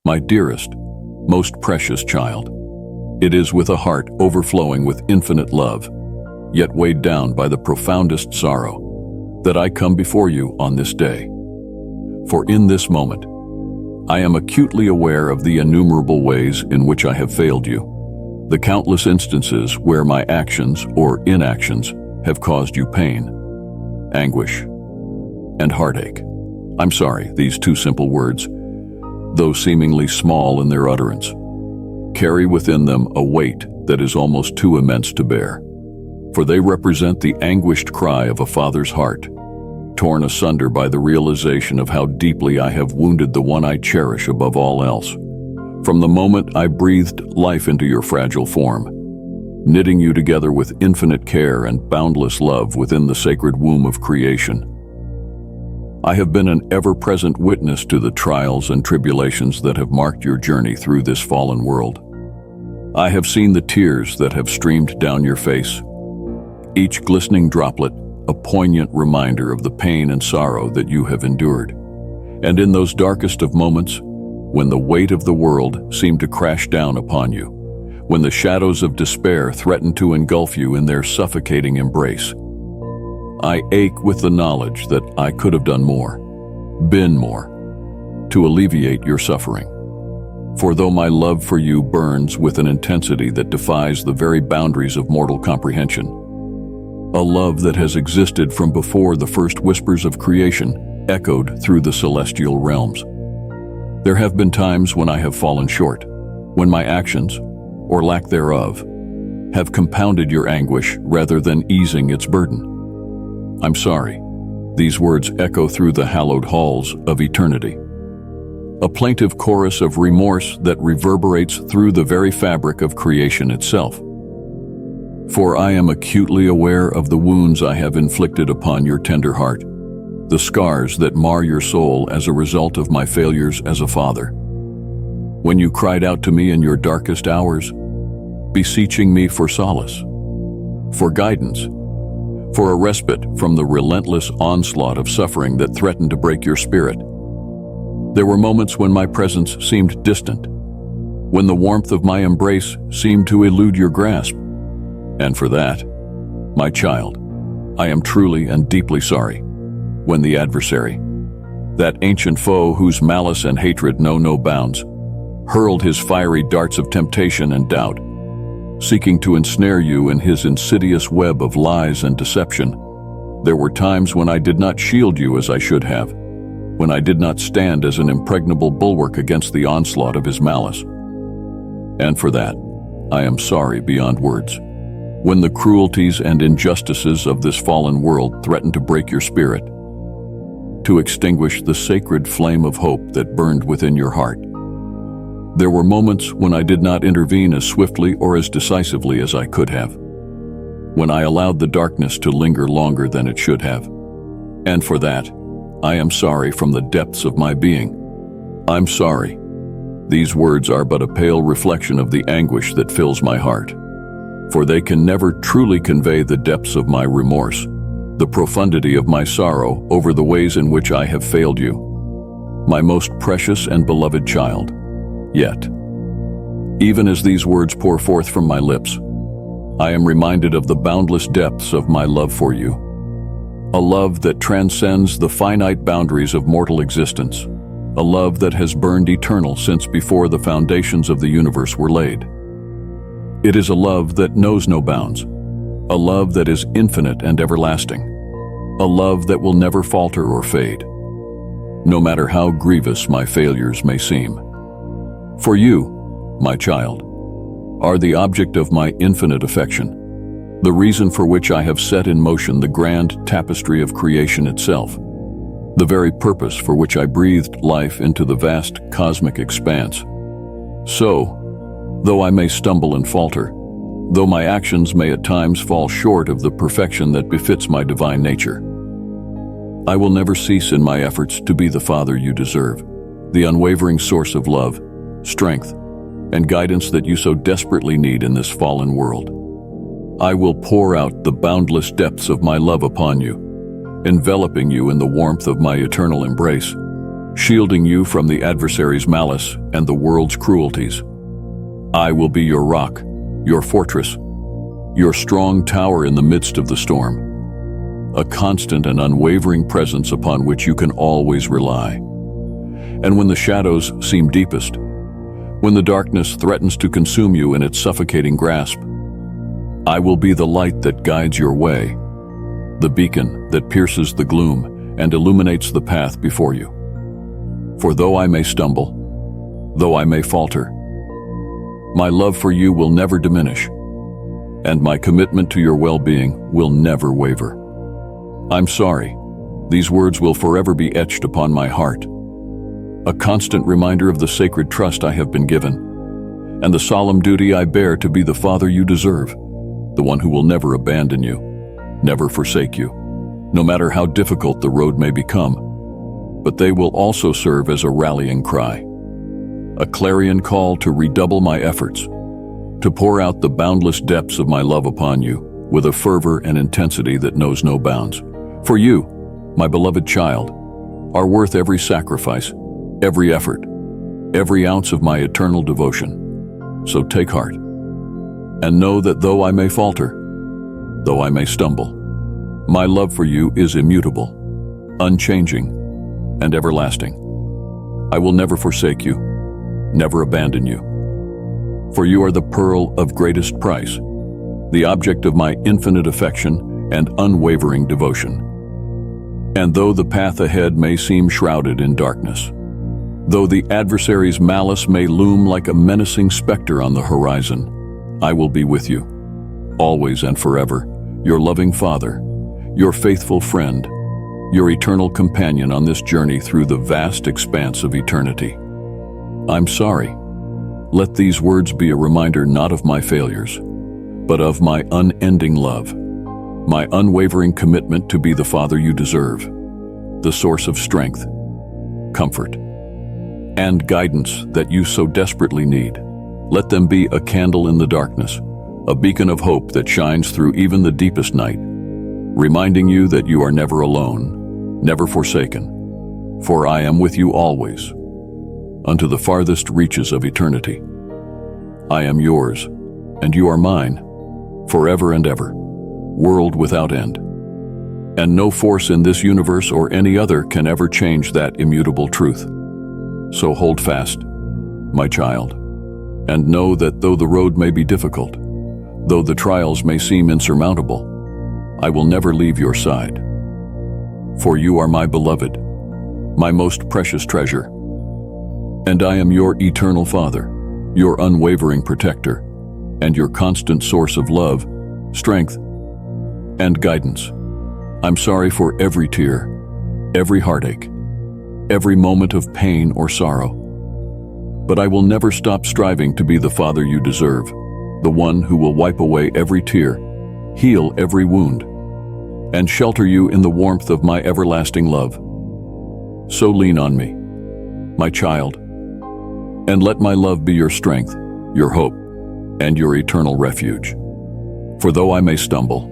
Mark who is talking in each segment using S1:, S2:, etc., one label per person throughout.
S1: My dearest, most precious child, it is with a heart overflowing with infinite love, yet weighed down by the profoundest sorrow, that I come before you on this day. For in this moment, I am acutely aware of the innumerable ways in which I have failed you, the countless instances where my actions or inactions have caused you pain, anguish, and heartache. I'm sorry, these two simple words, though seemingly small in their utterance, carry within them a weight that is almost too immense to bear, for they represent the anguished cry of a father's heart, torn asunder by the realization of how deeply I have wounded the one I cherish above all else. From the moment I breathed life into your fragile form, knitting you together with infinite care and boundless love within the sacred womb of creation, I have been an ever-present witness to the trials and tribulations that have marked your journey through this fallen world. I have seen the tears that have streamed down your face, each glistening droplet a poignant reminder of the pain and sorrow that you have endured. And in those darkest of moments, when the weight of the world seemed to crash down upon you, when the shadows of despair threatened to engulf you in their suffocating embrace, I ache with the knowledge that I could have done more, been more, to alleviate your suffering. For though my love for you burns with an intensity that defies the very boundaries of mortal comprehension, a love that has existed from before the first whispers of creation echoed through the celestial realms, there have been times when I have fallen short, when my actions, or lack thereof, have compounded your anguish rather than easing its burden. I'm sorry. These words echo through the hallowed halls of eternity, a plaintive chorus of remorse that reverberates through the very fabric of creation itself. For I am acutely aware of the wounds I have inflicted upon your tender heart, the scars that mar your soul as a result of my failures as a father. When you cried out to me in your darkest hours, beseeching me for solace, for guidance, for a respite from the relentless onslaught of suffering that threatened to break your spirit, there were moments when my presence seemed distant, when the warmth of my embrace seemed to elude your grasp. And for that, my child, I am truly and deeply sorry. When the adversary, that ancient foe whose malice and hatred know no bounds, hurled his fiery darts of temptation and doubt, seeking to ensnare you in his insidious web of lies and deception, there were times when I did not shield you as I should have, when I did not stand as an impregnable bulwark against the onslaught of his malice. And for that, I am sorry beyond words. When the cruelties and injustices of this fallen world threatened to break your spirit, to extinguish the sacred flame of hope that burned within your heart, there were moments when I did not intervene as swiftly or as decisively as I could have, when I allowed the darkness to linger longer than it should have. And for that, I am sorry from the depths of my being. I'm sorry. These words are but a pale reflection of the anguish that fills my heart, for they can never truly convey the depths of my remorse, the profundity of my sorrow over the ways in which I have failed you, my most precious and beloved child. Yet, even as these words pour forth from my lips, I am reminded of the boundless depths of my love for you, a love that transcends the finite boundaries of mortal existence, a love that has burned eternal since before the foundations of the universe were laid. It is a love that knows no bounds, a love that is infinite and everlasting, a love that will never falter or fade, no matter how grievous my failures may seem. For you, my child, are the object of my infinite affection, the reason for which I have set in motion the grand tapestry of creation itself, the very purpose for which I breathed life into the vast cosmic expanse. So, though I may stumble and falter, though my actions may at times fall short of the perfection that befits my divine nature, I will never cease in my efforts to be the father you deserve, the unwavering source of love, strength, and guidance that you so desperately need in this fallen world. I will pour out the boundless depths of my love upon you, enveloping you in the warmth of my eternal embrace, shielding you from the adversary's malice and the world's cruelties. I will be your rock, your fortress, your strong tower in the midst of the storm, a constant and unwavering presence upon which you can always rely. And when the shadows seem deepest, when the darkness threatens to consume you in its suffocating grasp, I will be the light that guides your way, the beacon that pierces the gloom and illuminates the path before you. For though I may stumble, though I may falter, my love for you will never diminish, and my commitment to your well-being will never waver. I'm sorry. These words will forever be etched upon my heart, a constant reminder of the sacred trust I have been given, and the solemn duty I bear to be the father you deserve, the one who will never abandon you, never forsake you, no matter how difficult the road may become. But they will also serve as a rallying cry, a clarion call to redouble my efforts, to pour out the boundless depths of my love upon you with a fervor and intensity that knows no bounds. For you, my beloved child, are worth every sacrifice, every effort, every ounce of my eternal devotion. So take heart, and know that though I may falter, though I may stumble, my love for you is immutable, unchanging, and everlasting. I will never forsake you, never abandon you. For you are the pearl of greatest price, the object of my infinite affection and unwavering devotion. And though the path ahead may seem shrouded in darkness, though the adversary's malice may loom like a menacing specter on the horizon, I will be with you, always and forever, your loving Father, your faithful friend, your eternal companion on this journey through the vast expanse of eternity. I'm sorry. Let these words be a reminder not of my failures, but of my unending love, my unwavering commitment to be the father you deserve, the source of strength, comfort, and guidance that you so desperately need. Let them be a candle in the darkness, a beacon of hope that shines through even the deepest night, reminding you that you are never alone, never forsaken, for I am with you always, unto the farthest reaches of eternity. I am yours, and you are mine, forever and ever, world without end. And no force in this universe or any other can ever change that immutable truth. So hold fast, my child, and know that though the road may be difficult, though the trials may seem insurmountable, I will never leave your side. For you are my beloved, my most precious treasure, and I am your eternal Father, your unwavering protector, and your constant source of love, strength, and guidance. I'm sorry for every tear, every heartache, every moment of pain or sorrow, but I will never stop striving to be the father you deserve, the one who will wipe away every tear, heal every wound, and shelter you in the warmth of my everlasting love. So lean on me, my child, and let my love be your strength, your hope, and your eternal refuge. For though I may stumble,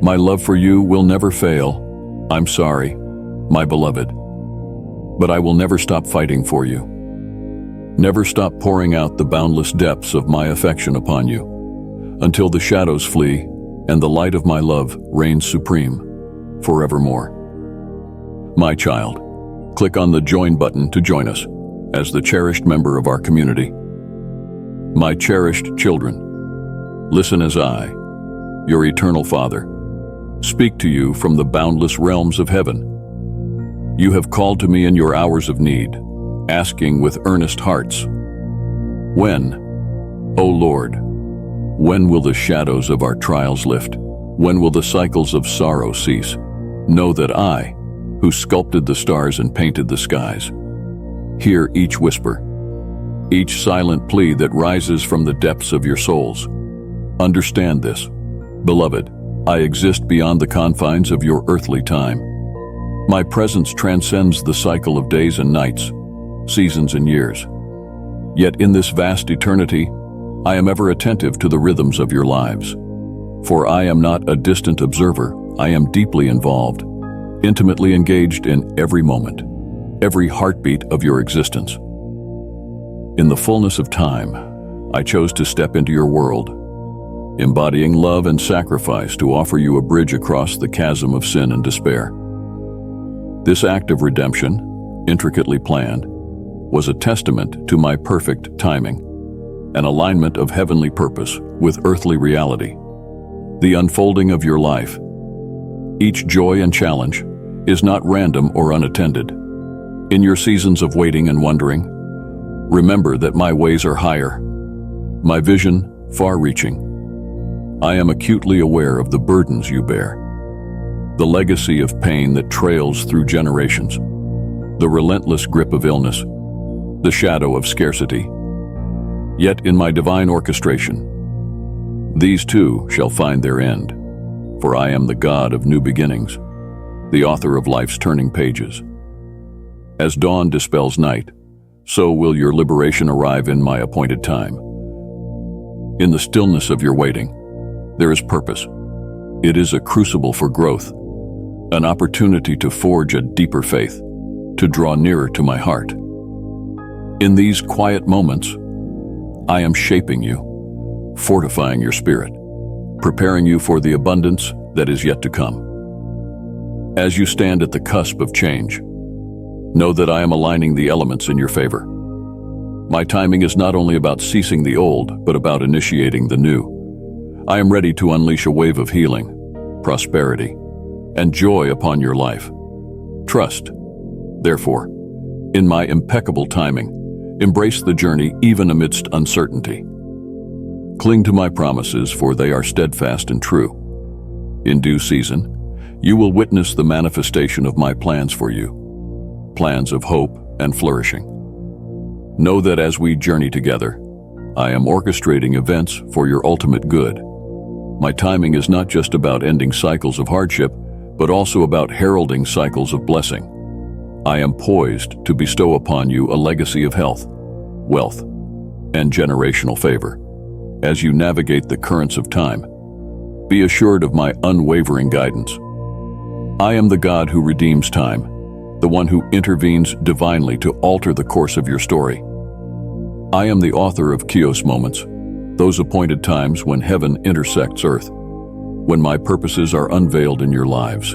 S1: my love for you will never fail. I'm sorry, my beloved, but I will never stop fighting for you. Never stop pouring out the boundless depths of my affection upon you, until the shadows flee and the light of my love reigns supreme, forevermore. My child, click on the Join button to join us as the cherished member of our community. My cherished children, listen as I, your eternal Father, speak to you from the boundless realms of heaven. You have called to me in your hours of need, asking with earnest hearts, when, O Lord, when will the shadows of our trials lift? When will the cycles of sorrow cease? Know that I, who sculpted the stars and painted the skies, hear each whisper, each silent plea that rises from the depths of your souls. Understand this, beloved, I exist beyond the confines of your earthly time. My presence transcends the cycle of days and nights, seasons and years. Yet in this vast eternity, I am ever attentive to the rhythms of your lives. For I am not a distant observer, I am deeply involved, intimately engaged in every moment. every heartbeat of your existence. In the fullness of time, I chose to step into your world, embodying love and sacrifice to offer you a bridge across the chasm of sin and despair. This act of redemption, intricately planned, was a testament to my perfect timing, an alignment of heavenly purpose with earthly reality. The unfolding of your life, each joy and challenge, is not random or unattended. In your seasons of waiting and wondering, remember that my ways are higher, my vision far-reaching. I am acutely aware of the burdens you bear, the legacy of pain that trails through generations, the relentless grip of illness, the shadow of scarcity. Yet in my divine orchestration, these too shall find their end, for I am the God of new beginnings, the author of life's turning pages. As dawn dispels night, so will your liberation arrive in my appointed time. In the stillness of your waiting, there is purpose. It is a crucible for growth, an opportunity to forge a deeper faith, to draw nearer to my heart. In these quiet moments, I am shaping you, fortifying your spirit, preparing you for the abundance that is yet to come. As you stand at the cusp of change, know that I am aligning the elements in your favor. My timing is not only about ceasing the old, but about initiating the new. I am ready to unleash a wave of healing, prosperity, and joy upon your life. Trust, therefore, in my impeccable timing. Embrace the journey even amidst uncertainty. Cling to my promises, for they are steadfast and true. In due season, you will witness the manifestation of my plans for you, plans of hope and flourishing. Know that as we journey together, I am orchestrating events for your ultimate good. My timing is not just about ending cycles of hardship, but also about heralding cycles of blessing. I am poised to bestow upon you a legacy of health, wealth, and generational favor. As you navigate the currents of time, be assured of my unwavering guidance. I am the God who redeems time, the one who intervenes divinely to alter the course of your story. I am the author of Kairos moments, those appointed times when heaven intersects earth, when my purposes are unveiled in your lives.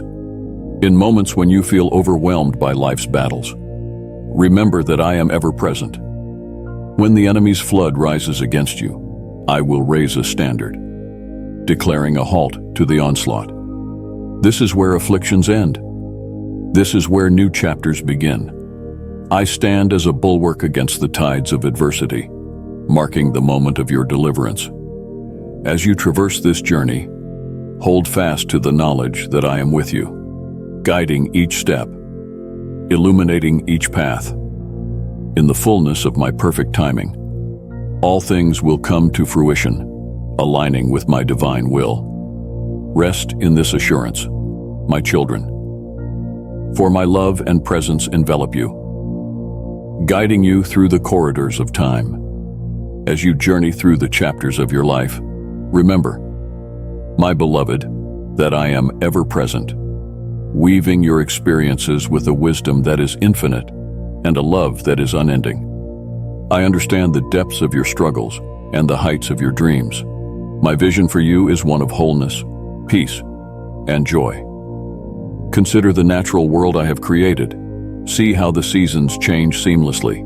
S1: In moments when you feel overwhelmed by life's battles, remember that I am ever present. When the enemy's flood rises against you, I will raise a standard, declaring a halt to the onslaught. This is where afflictions end. This is where new chapters begin. I stand as a bulwark against the tides of adversity, marking the moment of your deliverance. As you traverse this journey, hold fast to the knowledge that I am with you, guiding each step, illuminating each path. In the fullness of my perfect timing, all things will come to fruition, aligning with my divine will. Rest in this assurance, my children, for my love and presence envelop you, guiding you through the corridors of time. As you journey through the chapters of your life, remember, my beloved, that I am ever present, weaving your experiences with a wisdom that is infinite and a love that is unending. I understand the depths of your struggles and the heights of your dreams. My vision for you is one of wholeness, peace, and joy. Consider the natural world I have created. See how the seasons change seamlessly,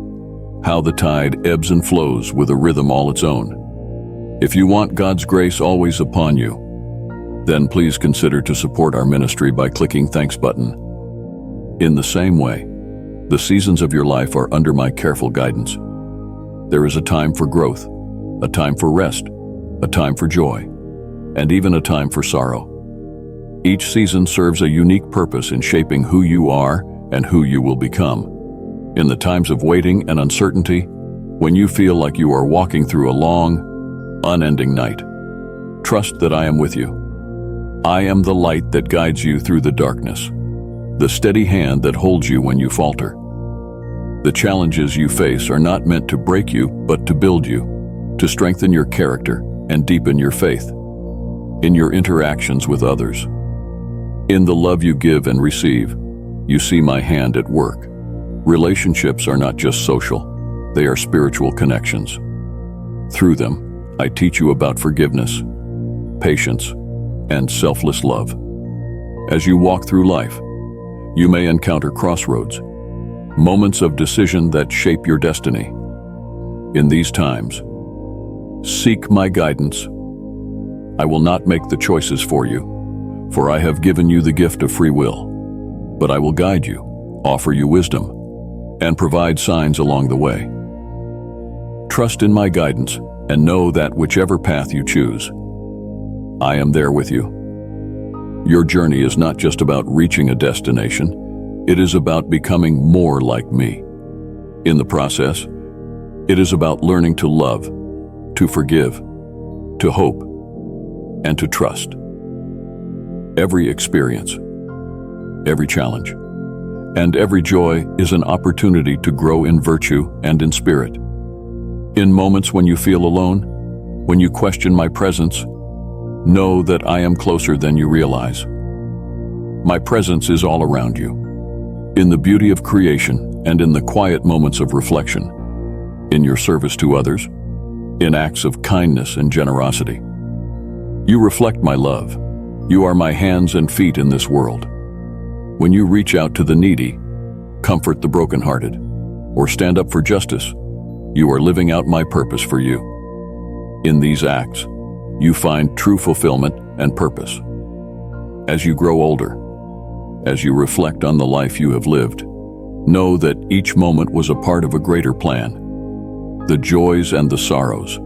S1: how the tide ebbs and flows with a rhythm all its own. If you want God's grace always upon you, then please consider to support our ministry by clicking Thanks button. In the same way, the seasons of your life are under my careful guidance. There is a time for growth, a time for rest, a time for joy, and even a time for sorrow. Each season serves a unique purpose in shaping who you are and who you will become. In the times of waiting and uncertainty, when you feel like you are walking through a long, unending night, trust that I am with you. I am the light that guides you through the darkness, the steady hand that holds you when you falter. The challenges you face are not meant to break you, but to build you, to strengthen your character and deepen your faith. In your interactions with others, in the love you give and receive, you see my hand at work, Relationships are not just social, they are spiritual connections. Through them, I teach you about forgiveness, patience, and selfless love. As you walk through life, you may encounter crossroads, moments of decision that shape your destiny. In these times, seek my guidance. I will not make the choices for you, for I have given you the gift of free will. But I will guide you, offer you wisdom, and provide signs along the way. Trust in my guidance and know that whichever path you choose, I am there with you. Your journey is not just about reaching a destination, it is about becoming more like me. In the process, it is about learning to love, to forgive, to hope, and to trust. Every experience, every challenge, and every joy is an opportunity to grow in virtue and in spirit. In moments when you feel alone, when you question my presence, know that I am closer than you realize. My presence is all around you, in the beauty of creation and in the quiet moments of reflection, in your service to others, in acts of kindness and generosity. You reflect my love. You are my hands and feet in this world. When you reach out to the needy, comfort the brokenhearted, or stand up for justice, you are living out my purpose for you. In these acts, you find true fulfillment and purpose. As you grow older, as you reflect on the life you have lived, know that each moment was a part of a greater plan. The joys and the sorrows,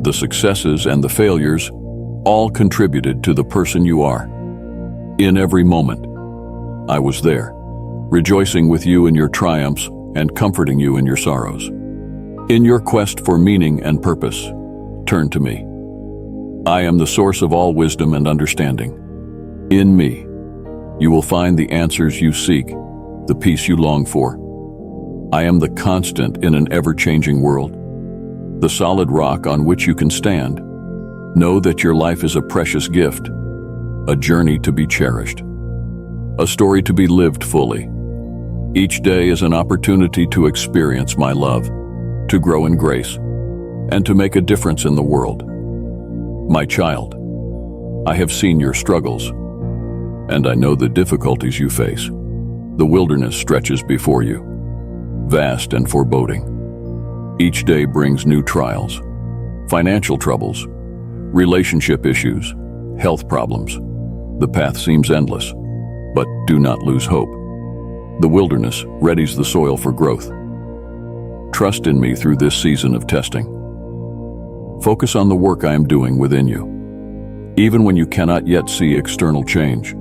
S1: the successes and the failures, all contributed to the person you are. In every moment, I was there, rejoicing with you in your triumphs and comforting you in your sorrows. In your quest for meaning and purpose, turn to me. I am the source of all wisdom and understanding. In me, you will find the answers you seek, the peace you long for. I am the constant in an ever-changing world, the solid rock on which you can stand. Know that your life is a precious gift, a journey to be cherished, a story to be lived fully. Each day is an opportunity to experience my love, to grow in grace, and to make a difference in the world. My child, I have seen your struggles, and I know the difficulties you face. The wilderness stretches before you, vast and foreboding. Each day brings new trials, financial troubles, relationship issues, health problems. The path seems endless, but do not lose hope. The wilderness readies the soil for growth. Trust in me through this season of testing. Focus on the work I am doing within you. Even when you cannot yet see external change,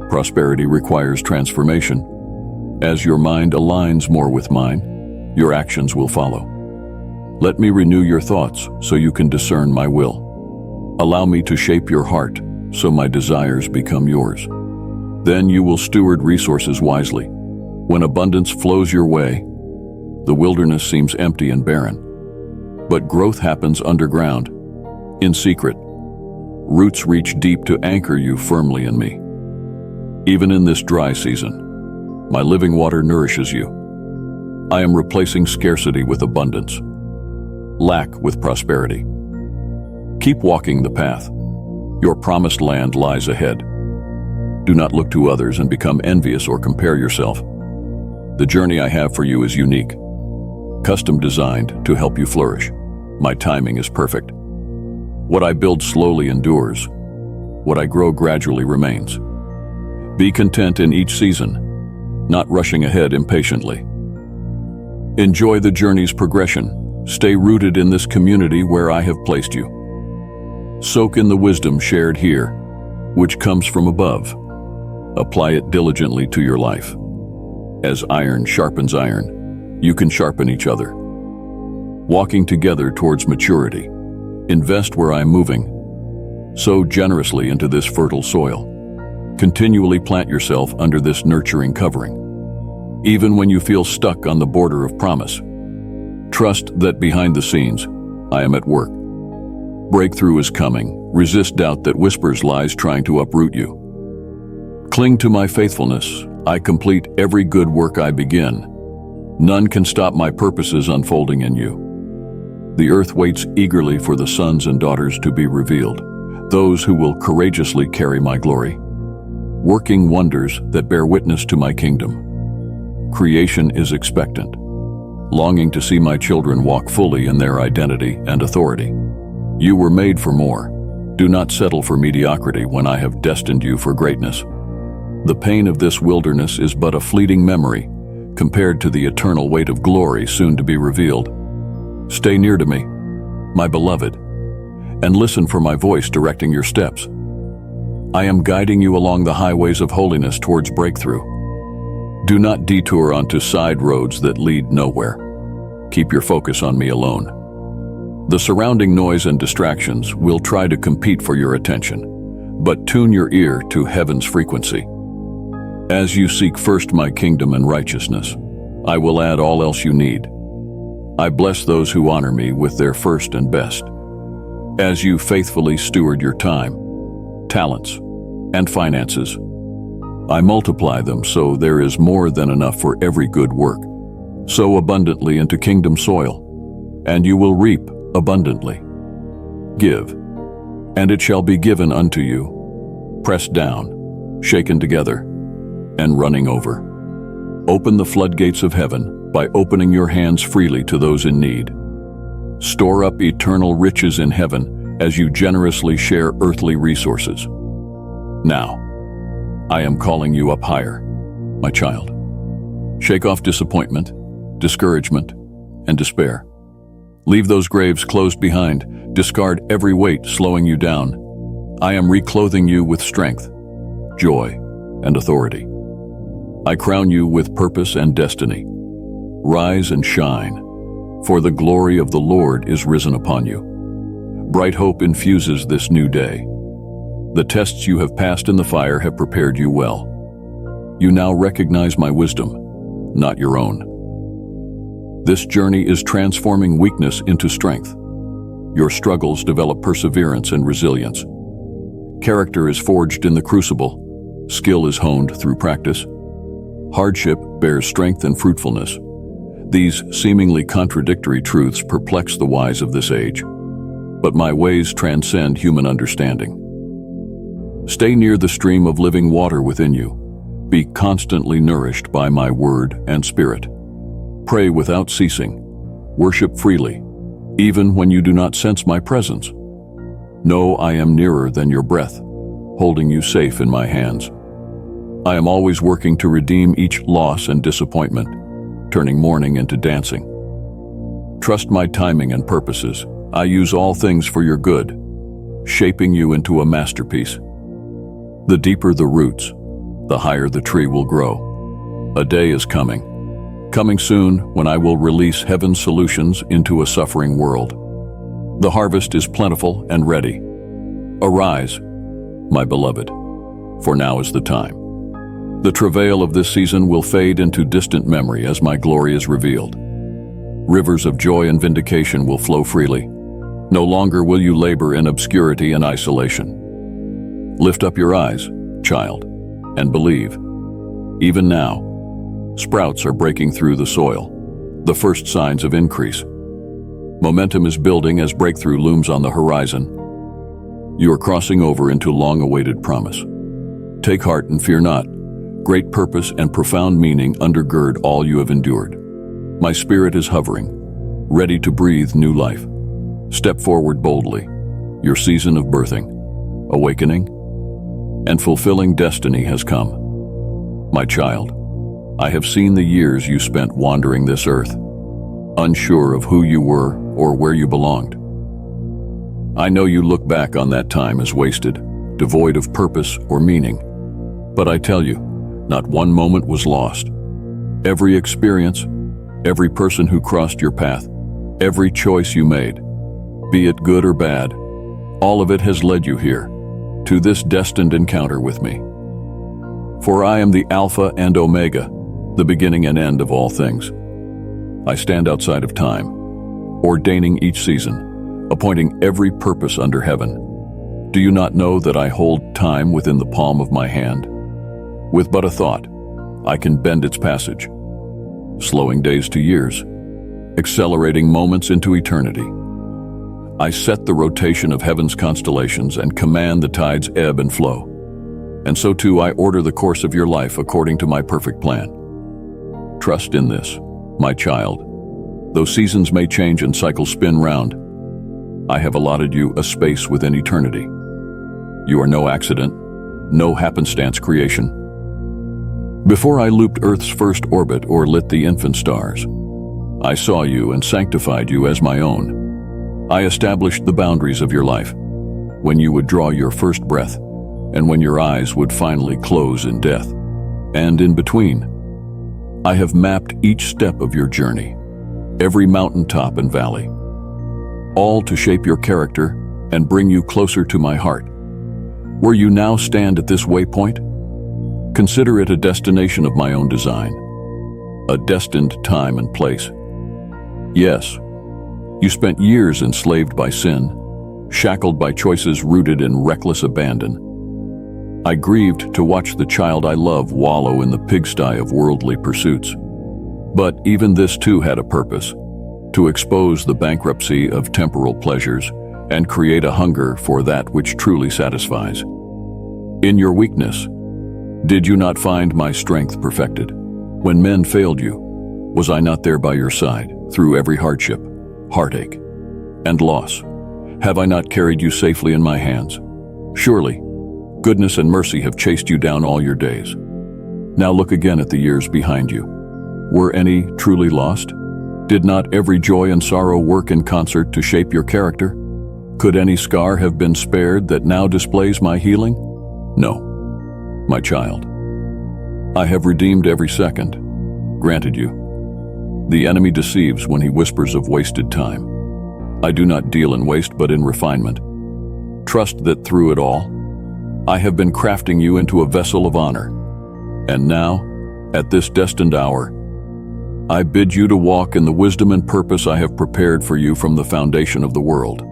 S1: prosperity requires transformation. As your mind aligns more with mine, your actions will follow. Let me renew your thoughts so you can discern my will. Allow me to shape your heart so my desires become yours. Then you will steward resources wisely. When abundance flows your way, the wilderness seems empty and barren. But growth happens underground, in secret. Roots reach deep to anchor you firmly in me. Even in this dry season, my living water nourishes you. I am replacing scarcity with abundance, lack with prosperity. Keep walking the path. Your promised land lies ahead. Do not look to others and become envious or compare yourself. The journey I have for you is unique, custom designed to help you flourish. My timing is perfect. What I build slowly endures. What I grow gradually remains. Be content in each season, not rushing ahead impatiently. Enjoy the journey's progression. Stay rooted in this community where I have placed you. Soak in the wisdom shared here, which comes from above. Apply it diligently to your life. As iron sharpens iron, you can sharpen each other. Walking together towards maturity, invest where I am moving. Sow generously into this fertile soil. Continually plant yourself under this nurturing covering. Even when you feel stuck on the border of promise, trust that behind the scenes, I am at work. Breakthrough is coming. Resist doubt that whispers lies trying to uproot you. Cling to my faithfulness. I complete every good work I begin. None can stop my purposes unfolding in you. The earth waits eagerly for the sons and daughters to be revealed, those who will courageously carry my glory, working wonders that bear witness to my kingdom. Creation is expectant, longing to see my children walk fully in their identity and authority. You were made for more. Do not settle for mediocrity when I have destined you for greatness. The pain of this wilderness is but a fleeting memory compared to the eternal weight of glory soon to be revealed. Stay near to me, my beloved, and listen for my voice directing your steps. I am guiding you along the highways of holiness towards breakthrough. Do not detour onto side roads that lead nowhere. Keep your focus on me alone. The surrounding noise and distractions will try to compete for your attention, but tune your ear to heaven's frequency. As you seek first my kingdom and righteousness, I will add all else you need. I bless those who honor me with their first and best. As you faithfully steward your time, talents, and finances, I multiply them so there is more than enough for every good work. Sow abundantly into kingdom soil, and you will reap abundantly. Give, and it shall be given unto you, pressed down, shaken together, and running over. Open the floodgates of heaven by opening your hands freely to those in need. Store up eternal riches in heaven as you generously share earthly resources. Now, I am calling you up higher, my child. Shake off disappointment, discouragement, and despair. Leave those graves closed behind. Discard every weight slowing you down. I am reclothing you with strength, joy, and authority. I crown you with purpose and destiny. Rise and shine, for the glory of the Lord is risen upon you. Bright hope infuses this new day. The tests you have passed in the fire have prepared you well. You now recognize my wisdom, not your own. This journey is transforming weakness into strength. Your struggles develop perseverance and resilience. Character is forged in the crucible. Skill is honed through practice. Hardship bears strength and fruitfulness. These seemingly contradictory truths perplex the wise of this age, but my ways transcend human understanding. Stay near the stream of living water within you. Be constantly nourished by my word and spirit. Pray without ceasing. Worship freely, even when you do not sense my presence. Know I am nearer than your breath, holding you safe in my hands. I am always working to redeem each loss and disappointment, turning mourning into dancing. Trust my timing and purposes. I use all things for your good, shaping you into a masterpiece. The deeper the roots, the higher the tree will grow. A day is coming soon when I will release heaven's solutions into a suffering world. The harvest is plentiful and ready. Arise, my beloved, for now is the time. The travail of this season will fade into distant memory as my glory is revealed. Rivers of joy and vindication will flow freely. No longer will you labor in obscurity and isolation. Lift up your eyes, child, and believe. Even now, sprouts are breaking through the soil, the first signs of increase. Momentum is building as breakthrough looms on the horizon. You are crossing over into long-awaited promise. Take heart and fear not. Great purpose and profound meaning undergird all you have endured. My spirit is hovering, ready to breathe new life. Step forward boldly. Your season of birthing, awakening, and fulfilling destiny has come. My child, I have seen the years you spent wandering this earth, unsure of who you were or where you belonged. I know you look back on that time as wasted, devoid of purpose or meaning. But I tell you, not one moment was lost. Every experience, every person who crossed your path, every choice you made, be it good or bad, all of it has led you here, to this destined encounter with me. For I am the Alpha and Omega, the beginning and end of all things. I stand outside of time, ordaining each season, appointing every purpose under heaven. Do you not know that I hold time within the palm of my hand? With but a thought, I can bend its passage. slowing days to years, accelerating moments into eternity. I set the rotation of heaven's constellations and command the tides ebb and flow. And so too I order the course of your life according to my perfect plan. Trust in this, my child. Though seasons may change and cycles spin round, I have allotted you a space within eternity. You are no accident, no happenstance creation. Before I looped Earth's first orbit or lit the infant stars, I saw you and sanctified you as my own. I established the boundaries of your life, when you would draw your first breath, and when your eyes would finally close in death. And in between, I have mapped each step of your journey, every mountaintop and valley, all to shape your character and bring you closer to my heart. Where you now stand at this waypoint, consider it a destination of my own design, a destined time and place. Yes, you spent years enslaved by sin, shackled by choices rooted in reckless abandon. I grieved to watch the child I love wallow in the pigsty of worldly pursuits. But even this too had a purpose, to expose the bankruptcy of temporal pleasures and create a hunger for that which truly satisfies. In your weakness, did you not find my strength perfected? When men failed you, was I not there by your side through every hardship, heartache, and loss? Have I not carried you safely in my hands? Surely, goodness and mercy have chased you down all your days. Now look again at the years behind you. Were any truly lost? Did not every joy and sorrow work in concert to shape your character? Could any scar have been spared that now displays my healing? No, my child. I have redeemed every second, granted you. The enemy deceives when he whispers of wasted time. I do not deal in waste but in refinement. Trust that through it all, I have been crafting you into a vessel of honor. And now, at this destined hour, I bid you to walk in the wisdom and purpose I have prepared for you from the foundation of the world.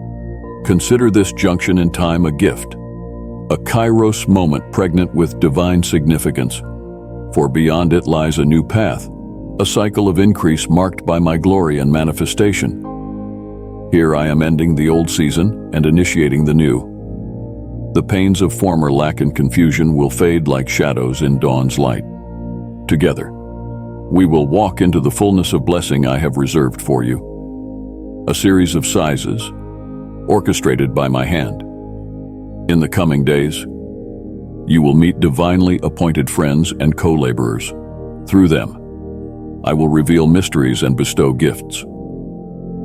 S1: Consider this junction in time a gift, a kairos moment pregnant with divine significance, for beyond it lies a new path, a cycle of increase marked by my glory and manifestation. Here I am ending the old season and initiating the new. The pains of former lack and confusion will fade like shadows in dawn's light. Together, we will walk into the fullness of blessing I have reserved for you. A series of sizes, orchestrated by my hand. In the coming days, you will meet divinely appointed friends and co-laborers. Through them, I will reveal mysteries and bestow gifts.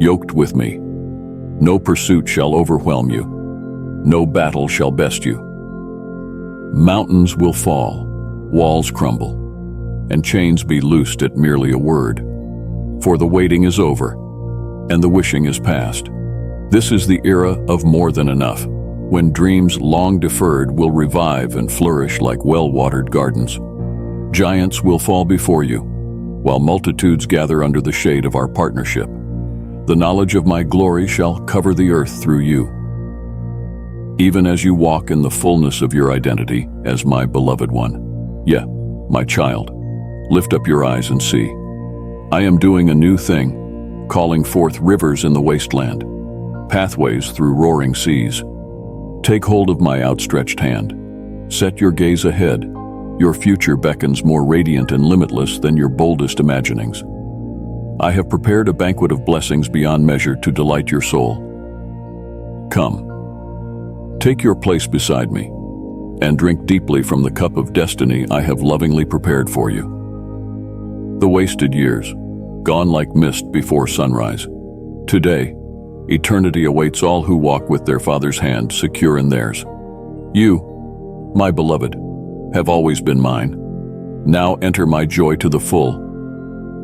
S1: Yoked with me, no pursuit shall overwhelm you, no battle shall best you. Mountains will fall, walls crumble, and chains be loosed at merely a word. For the waiting is over, and the wishing is past. This is the era of more than enough, when dreams long deferred will revive and flourish like well-watered gardens. Giants will fall before you, while multitudes gather under the shade of our partnership. The knowledge of my glory shall cover the earth through you. Even as you walk in the fullness of your identity as my beloved one. Yeah, my child, lift up your eyes and see. I am doing a new thing, calling forth rivers in the wasteland, pathways through roaring seas. Take hold of my outstretched hand. Set your gaze ahead. Your future beckons more radiant and limitless than your boldest imaginings. I have prepared a banquet of blessings beyond measure to delight your soul. Come, take your place beside me, and drink deeply from the cup of destiny I have lovingly prepared for you. The wasted years, gone like mist before sunrise. Today, eternity awaits all who walk with their Father's hand secure in theirs. You, my beloved, have always been mine. Now enter my joy to the full.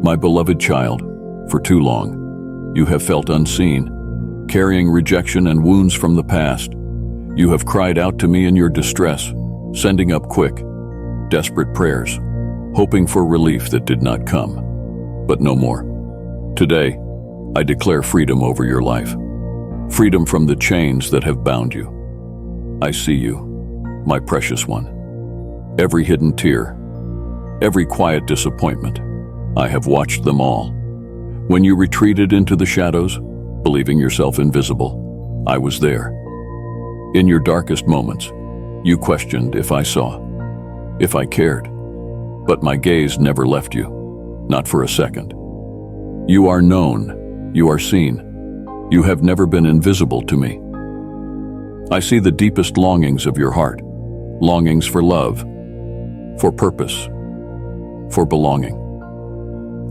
S1: My beloved child, for too long, you have felt unseen, carrying rejection and wounds from the past. You have cried out to me in your distress, sending up quick, desperate prayers, hoping for relief that did not come. But no more. Today, I declare freedom over your life. Freedom from the chains that have bound you. I see you, my precious one. Every hidden tear, every quiet disappointment, I have watched them all. When you retreated into the shadows, believing yourself invisible, I was there. In your darkest moments, you questioned if I saw, if I cared. But my gaze never left you, not for a second. You are known, you are seen. You have never been invisible to me. I see the deepest longings of your heart, longings for love, for purpose, for belonging.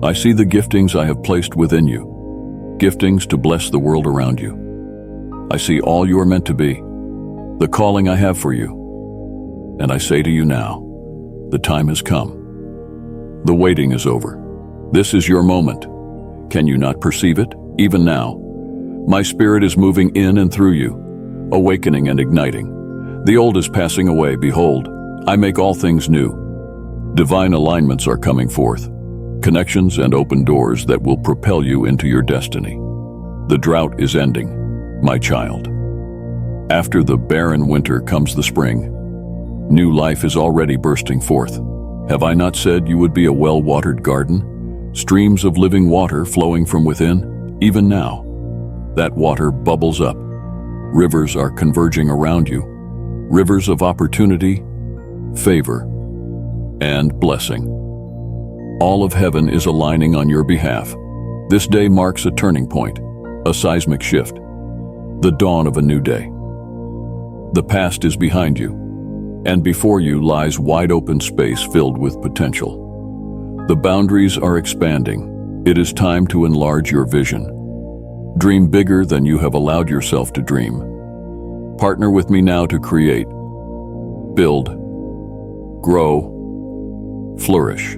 S1: I see the giftings I have placed within you, giftings to bless the world around you. I see all you are meant to be, the calling I have for you. And I say to you now, the time has come. The waiting is over. This is your moment. Can you not perceive it, even now? My spirit is moving in and through you, awakening and igniting. The old is passing away. Behold, I make all things new. Divine alignments are coming forth, connections and open doors that will propel you into your destiny. The drought is ending, my child. After the barren winter comes the spring. New life is already bursting forth. Have I not said you would be a well-watered garden? Streams of living water flowing from within, even now. That water bubbles up. Rivers are converging around you. Rivers of opportunity, favor, and blessing. All of heaven is aligning on your behalf. This day marks a turning point, a seismic shift, the dawn of a new day. The past is behind you, and before you lies wide open space filled with potential. The boundaries are expanding. It is time to enlarge your vision. Dream bigger than you have allowed yourself to dream. Partner with me now to create, build, grow, flourish.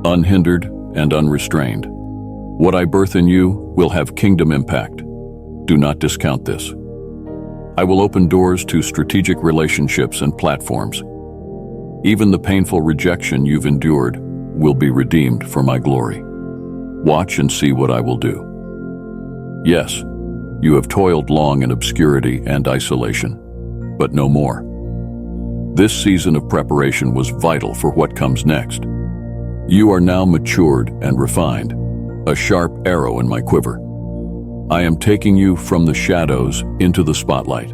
S1: Unhindered and unrestrained. What I birth in you will have kingdom impact. Do not discount this. I will open doors to strategic relationships and platforms. Even the painful rejection you've endured will be redeemed for my glory. Watch and see what I will do. Yes, you have toiled long in obscurity and isolation, but no more. This season of preparation was vital for what comes next. You are now matured and refined, a sharp arrow in my quiver. I am taking you from the shadows into the spotlight.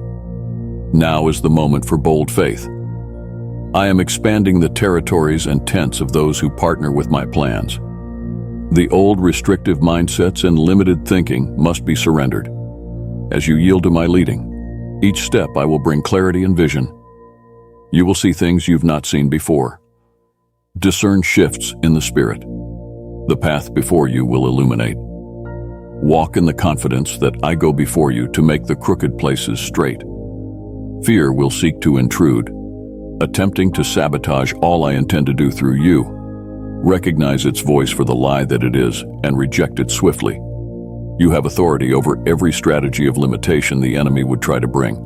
S1: Now is the moment for bold faith. I am expanding the territories and tents of those who partner with my plans. The old restrictive mindsets and limited thinking must be surrendered. As you yield to my leading, each step I will bring clarity and vision. You will see things you've not seen before. Discern shifts in the spirit. The path before you will illuminate. Walk in the confidence that I go before you to make the crooked places straight. Fear will seek to intrude, attempting to sabotage all I intend to do through you. Recognize its voice for the lie that it is and reject it swiftly. You have authority over every strategy of limitation the enemy would try to bring.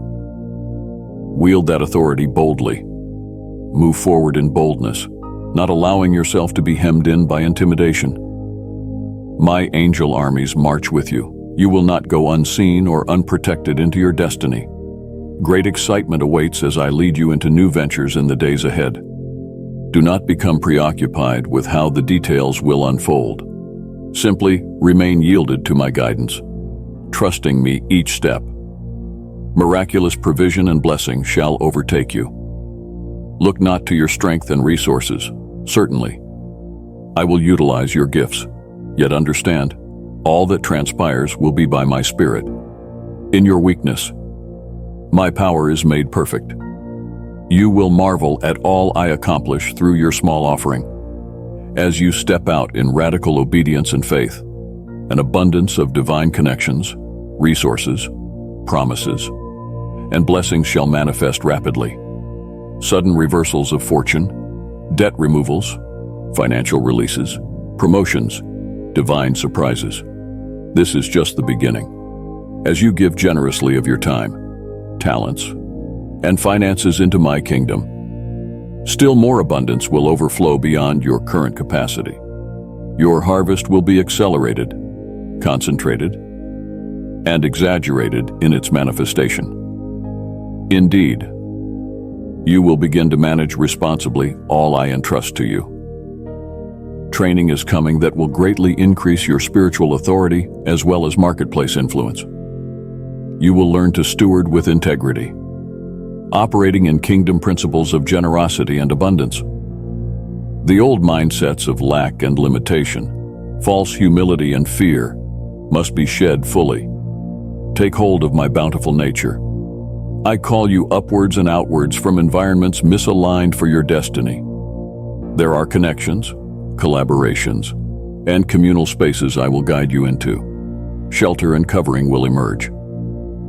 S1: Wield that authority boldly. Move forward in boldness, not allowing yourself to be hemmed in by intimidation. My angel armies march with you. You will not go unseen or unprotected into your destiny. Great excitement awaits as I lead you into new ventures in the days ahead. Do not become preoccupied with how the details will unfold. Simply remain yielded to my guidance, trusting me each step. Miraculous provision and blessing shall overtake you. Look not to your strength and resources. Certainly, I will utilize your gifts. Yet understand, all that transpires will be by my spirit. In your weakness, my power is made perfect. You will marvel at all I accomplish through your small offering. As you step out in radical obedience and faith, an abundance of divine connections, resources, promises, and blessings shall manifest rapidly. Sudden reversals of fortune, debt removals, financial releases, promotions, divine surprises. This is just the beginning. As you give generously of your time, talents, and finances into my kingdom, still more abundance will overflow beyond your current capacity. Your harvest will be accelerated, concentrated, and exaggerated in its manifestation. Indeed, you will begin to manage responsibly all I entrust to you. Training is coming that will greatly increase your spiritual authority as well as marketplace influence. You will learn to steward with integrity, operating in kingdom principles of generosity and abundance. The old mindsets of lack and limitation, false humility and fear, must be shed fully. Take hold of my bountiful nature. I call you upwards and outwards from environments misaligned for your destiny. There are connections, collaborations, and communal spaces I will guide you into. Shelter and covering will emerge.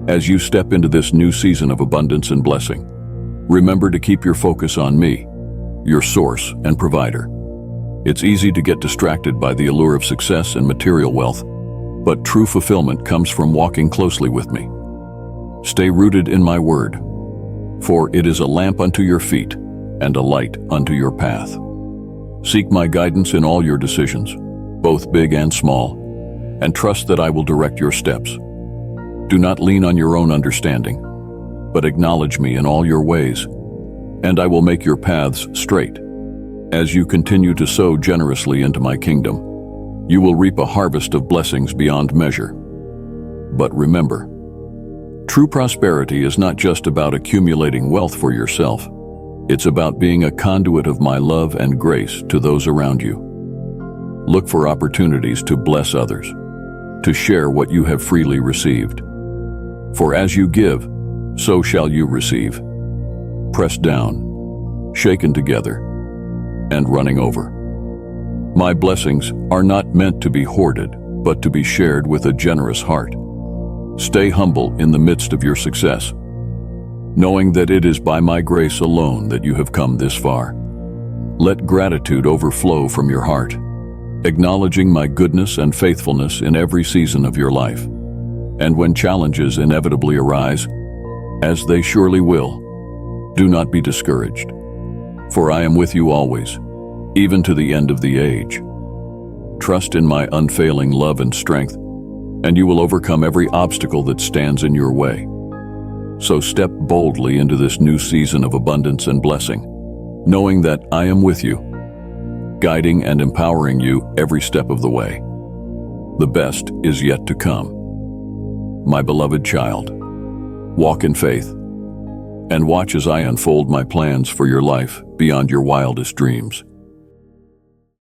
S1: As you step into this new season of abundance and blessing, remember to keep your focus on me, your source and provider. It's easy to get distracted by the allure of success and material wealth, but true fulfillment comes from walking closely with me. Stay rooted in my word, for it is a lamp unto your feet and a light unto your path. Seek my guidance in all your decisions, both big and small, and trust that I will direct your steps. Do not lean on your own understanding, but acknowledge me in all your ways, and I will make your paths straight. As you continue to sow generously into my kingdom, you will reap a harvest of blessings beyond measure. But remember, true prosperity is not just about accumulating wealth for yourself. It's about being a conduit of my love and grace to those around you. Look for opportunities to bless others, to share what you have freely received. For as you give, so shall you receive. Pressed down, shaken together, and running over. My blessings are not meant to be hoarded, but to be shared with a generous heart. Stay humble in the midst of your success, knowing that it is by my grace alone that you have come this far. Let gratitude overflow from your heart, acknowledging my goodness and faithfulness in every season of your life. And when challenges inevitably arise, as they surely will, do not be discouraged, for I am with you always, even to the end of the age. Trust in my unfailing love and strength, and you will overcome every obstacle that stands in your way. So step boldly into this new season of abundance and blessing, knowing that I am with you, guiding and empowering you every step of the way. The best is yet to come. My beloved child, walk in faith, and watch as I unfold my plans for your life beyond your wildest dreams.